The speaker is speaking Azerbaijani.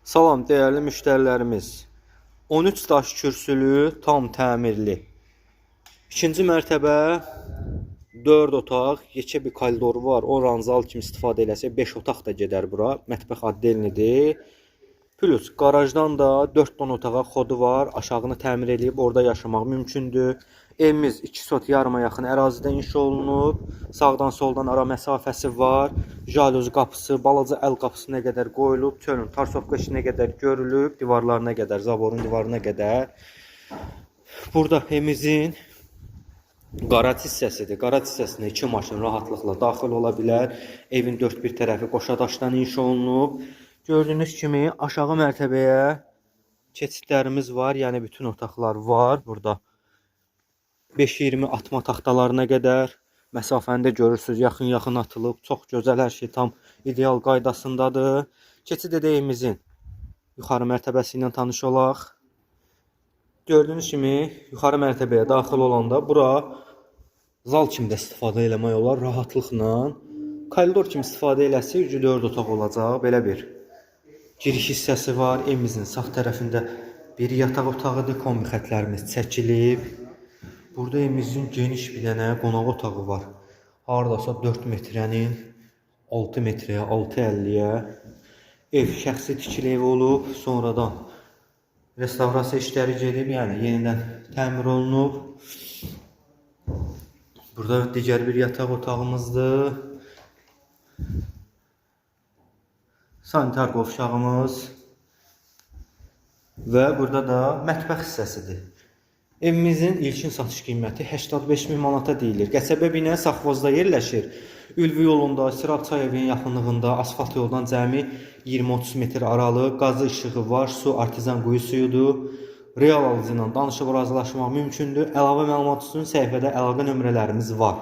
Salam değerli müştərilərimiz. 13 daş kürsülü, tam təmirli. İkinci mərtəbə 4 otaq, yekə bir koridoru var. O ranzal kimi istifadə eləsək 5 otaq da gedər bura. Mətbəx addelinidir. Plus qarajdan da 4 don otağa xodu var. Aşağını təmir edib orada yaşamaq mümkündür. Evimiz 2 sot yarıma yaxın ərazidə inşa olunub. Sağdan soldan ara məsafəsi var. Jaluz qapısı, balaca əl qapısı nə qədər qoyulub. Çölün tarsovka işinə qədər görülüb. Divarlarına qədər, zaborun divarına qədər. Burada evimizin qaraj hissəsidir. Qaraj hissəsinə 2 maşın rahatlıqla daxil ola bilər. Evin 4 bir tərəfi qoşa daşdan inşa olunub. Gördüyünüz kimi aşağı mərtəbəyə keçidlərimiz var. Yəni bütün otaqlar var burada. 5-20 atma taxtalarına qədər məsafəni də görürsünüz. Yaxın atılıb. Çox gözəl, hər şey tam ideal qaydasındadır. Keçid edəyimizin yuxarı mərtəbəsi ilə tanış olaq. Gördüyünüz kimi yuxarı mərtəbəyə daxil olanda bura zal kimi də istifadə eləmək olar rahatlıqla. Koridor kimi istifadə eləsək 4 otaq olacaq. Belə bir giriş hissəsi var. Evimizin sağ tərəfində bir yataq otağıdır. Kombi xətlərimiz çəkilib. Burada evimizin geniş bir dənə qonaq otağı var. Haradasa 4 metrənin 6 metrəyə, 6.50-yə ev şəxsi tikili ev olub. Sonradan restavrasiya işləri gedib, yəni yenidən təmir olunub. Burada digər bir yataq otağımızdır. Sanitar qovşağımız və burada da mətbəx hissəsidir. Evimizin ilkin satış qiyməti 85 min manata deyilir. Qəsəbə binə Safvozda yerləşir. Ülvi yolunda, Sirabçayevin yaxınlığında asfalt yoldan cəmi 20-30 metr aralı qazı işığı var. Su artizan quyu suyudur. Real alıcı ilə danışıb razılaşmaq mümkündür. Əlavə məlumat üçün səhifədə əlaqə nömrələrimiz var.